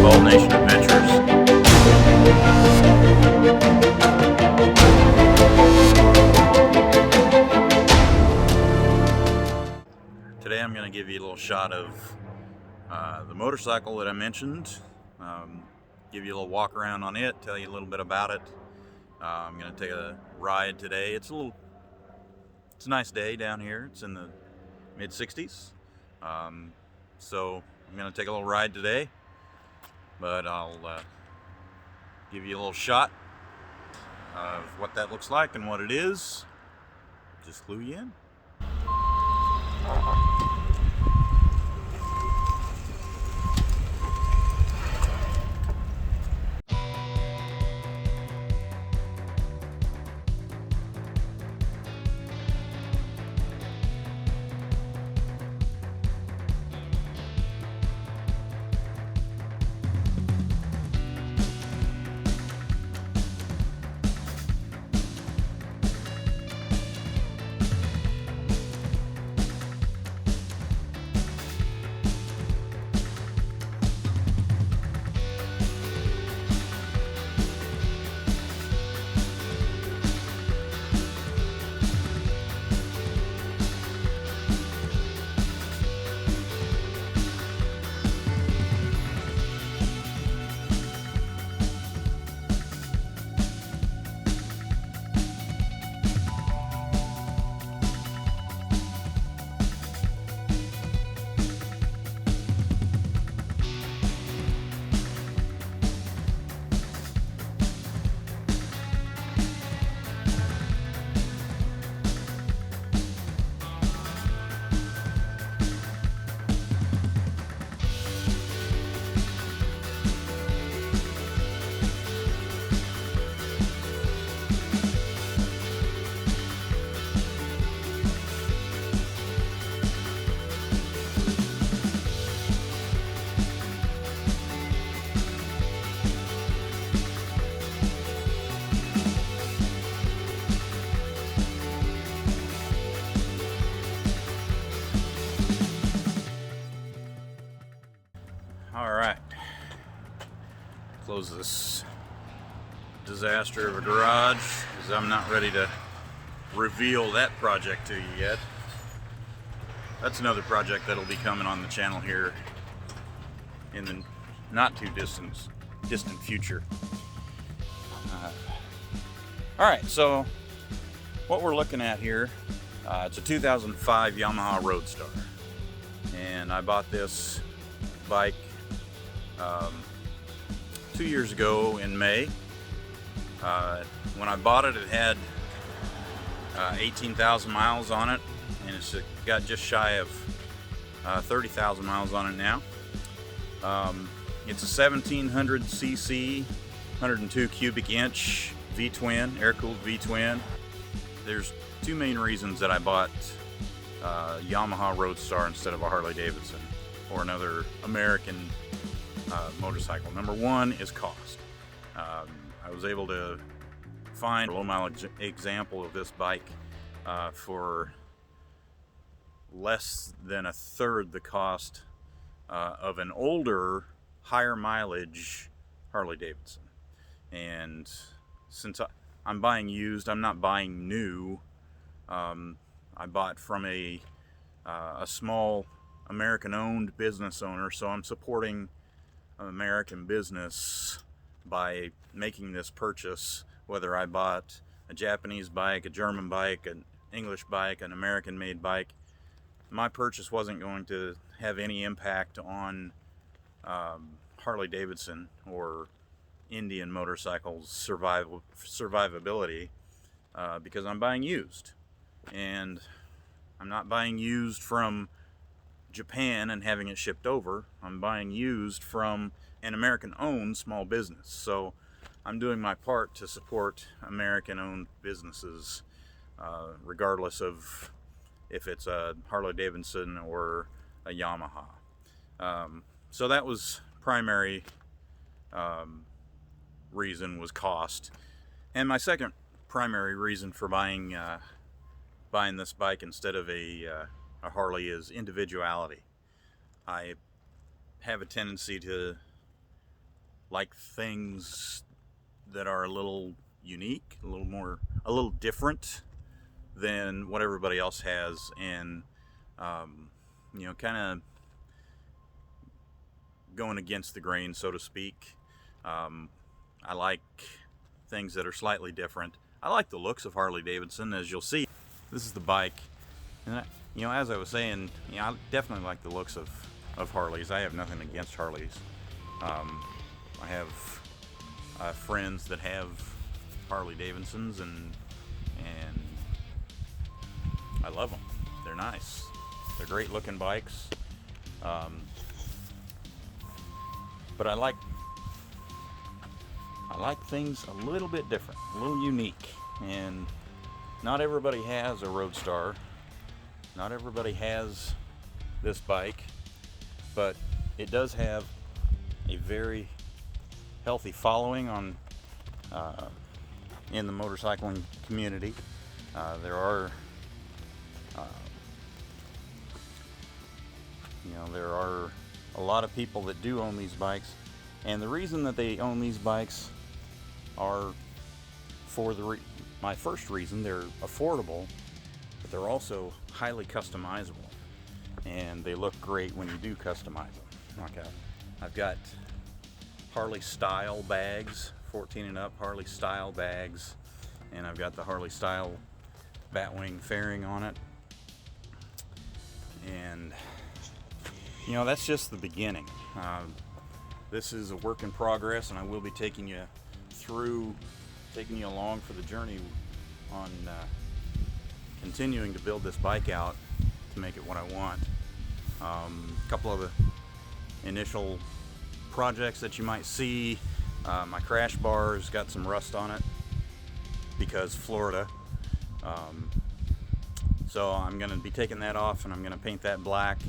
Ball Nation Adventures. Today I'm going to give you a little shot of the motorcycle that I mentioned, give you a little walk around on it, tell you a little bit about it. I'm going to take a ride today. It's a nice day down here. It's in the mid 60s. So I'm going to take a little ride today, but I'll give you a little shot of what that looks like and what it is. Just clue you in. Alright, close this disaster of a garage because I'm not ready to reveal that project to you yet. That's another project that'll be coming on the channel here in the not too distant future. Alright, so what we're looking at here, it's a 2005 Yamaha Roadstar, and I bought this bike 2 years ago in May. When I bought it, it had 18,000 miles on it, and it's got just shy of 30,000 miles on it now. It's a 1700cc, 102 cubic inch V-twin, air-cooled V-twin. There's two main reasons that I bought Yamaha Roadstar instead of a Harley Davidson or another American motorcycle. Number one is cost. I was able to find a low mileage example of this bike for less than a third the cost of an older, higher mileage Harley Davidson. And since I'm buying used, I'm not buying new. I bought from a small American-owned business owner, so I'm supporting American business by making this purchase. Whether I bought a Japanese bike, a German bike, an English bike, an American-made bike, my purchase wasn't going to have any impact on Harley Davidson or Indian motorcycles survivability because I'm buying used, and I'm not buying used from Japan and having it shipped over. I'm buying used from an American-owned small business. So I'm doing my part to support American-owned businesses, regardless of if it's a Harley Davidson or a Yamaha. So that was primary reason, was cost. And my second primary reason for buying this bike instead of a Harley is individuality. I have a tendency to like things that are a little unique, a little different than what everybody else has, and you know, kind of going against the grain, so to speak. I like things that are slightly different. I like the looks of Harley Davidson, as you'll see. This is the bike, and you know, as I was saying, you know, I definitely like the looks of Harleys. I have nothing against Harleys. I have friends that have Harley Davidsons, and I love them. They're nice. They're great looking bikes. But I like things a little bit different, a little unique. And not everybody has a Roadstar. Not everybody has this bike, but it does have a very healthy following on in the motorcycling community. There are there are a lot of people that do own these bikes, and the reason that they own these bikes are for my first reason: they're affordable, but they're also highly customizable, and they look great when you do customize them. Like I've got Harley style bags, 14 and up Harley style bags, and I've got the Harley style batwing fairing on it. And you know, that's just the beginning. This is a work in progress, and I will be taking you along for the journey on continuing to build this bike out to make it what I want. A couple of the initial projects that you might see, my crash bar's got some rust on it because Florida. So I'm going to be taking that off, and I'm going to paint that black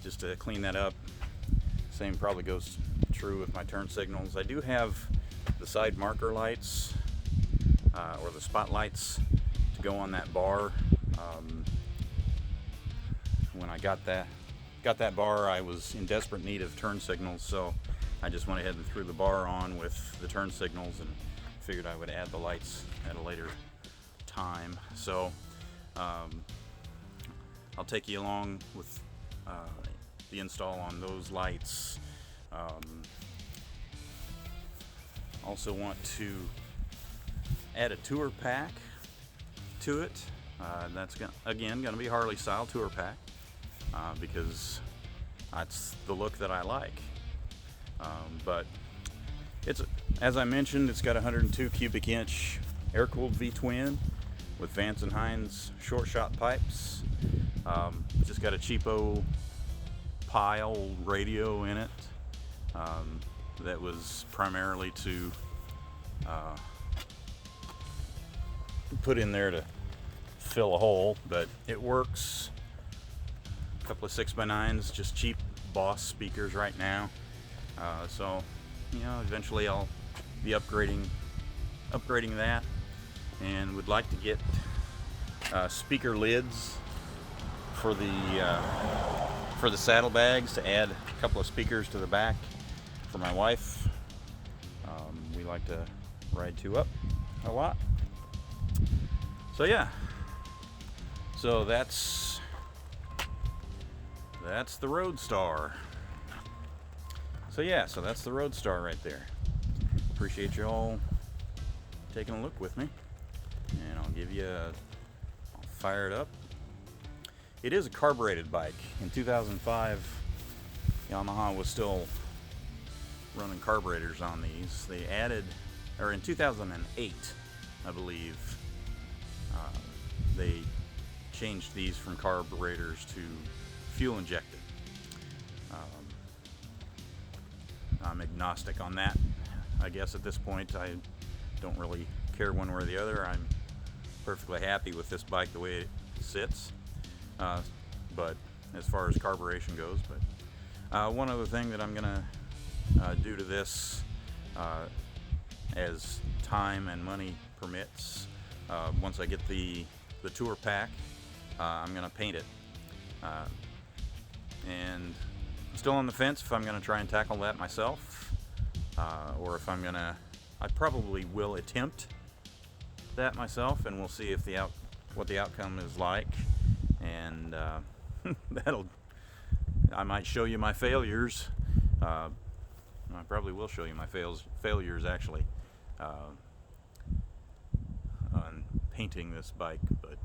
just to clean that up. Same probably goes true with my turn signals. I do have the side marker lights or the spotlights to go on that bar. When I got that bar, I was in desperate need of turn signals, so I just went ahead and threw the bar on with the turn signals and figured I would add the lights at a later time. So I'll take you along with the install on those lights. Also want to add a tour pack to it. That's again going to be Harley style tour pack because that's the look that I like. But it's, as I mentioned, it's got a 102 cubic inch air-cooled V-twin with Vance & Hines short shot pipes. Just got a cheapo pile radio in it that was primarily to put in there to fill a hole, but it works. A couple of 6x9s, just cheap Boss speakers right now. So you know, eventually I'll be upgrading that, and would like to get speaker lids for the saddlebags to add a couple of speakers to the back for my wife. We like to ride two up a lot. So yeah, so that's the Roadstar. So yeah, so that's the Roadstar right there. Appreciate you all taking a look with me, and I'll fire it up. It is a carbureted bike. In 2005, Yamaha was still running carburetors on these. They added, or in 2008, I believe, they changed these from carburetors to fuel injected. I'm agnostic on that. I guess at this point I don't really care one way or the other. I'm perfectly happy with this bike the way it sits. But as far as carburation goes, one other thing that I'm gonna do to this, as time and money permits, once I get the tour pack, I'm gonna paint it, and still on the fence if I'm going to try and tackle that myself, or if I'm going to, I probably will attempt that myself, and we'll see if what the outcome is like, and I might show you my failures. I probably will show you my failures actually, on painting this bike, but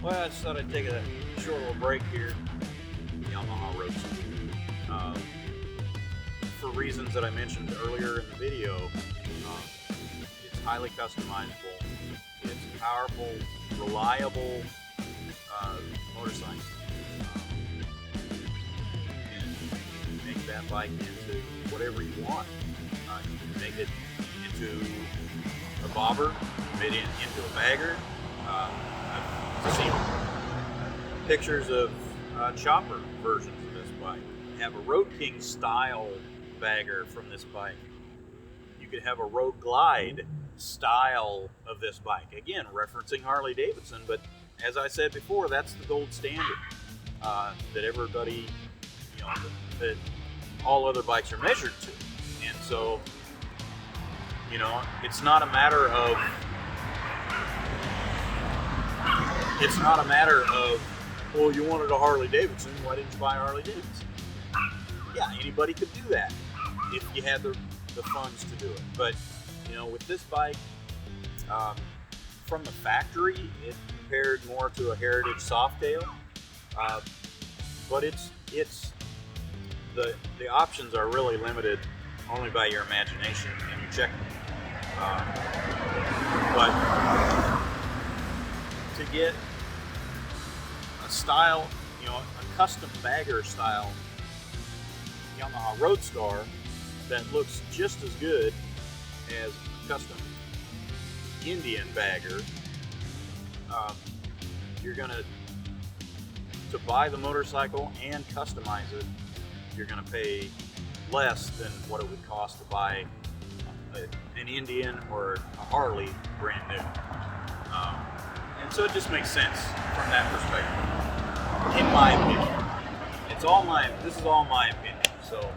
Well, I just thought I'd take a short little break here. Yamaha Roadstar. For reasons that I mentioned earlier in the video, it's highly customizable. It's a powerful, reliable motorcycle. And that bike into whatever you want. You can make it into a bobber, made it into a bagger. I've seen pictures of chopper versions of this bike. You have a Road King style bagger from this bike. You could have a Road Glide style of this bike. Again, referencing Harley Davidson, but as I said before, that's the gold standard that everybody, that all other bikes are measured to. And so, it's not a matter of well, you wanted a Harley Davidson, why didn't you buy a Harley Davidson? Yeah, anybody could do that if you had the funds to do it. But with this bike, from the factory, it compared more to a Heritage Softail, but it's the options are really limited only by your imagination and your checking. But to get a style, a custom bagger style Yamaha Roadstar that looks just as good as a custom Indian bagger, you're gonna, to buy the motorcycle and customize it, you're gonna pay less than what it would cost to buy an Indian or a Harley brand new. And so it just makes sense from that perspective, in my opinion. This is all my opinion. So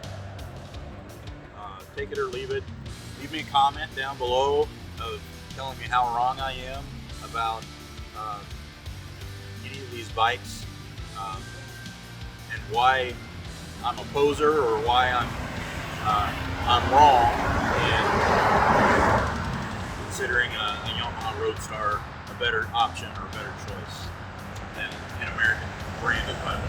take it or leave it. Leave me a comment down below of telling me how wrong I am about any of these bikes, and why I'm a poser or why I'm wrong in considering a Yamaha Roadstar a better option or a better choice than an American branded bike.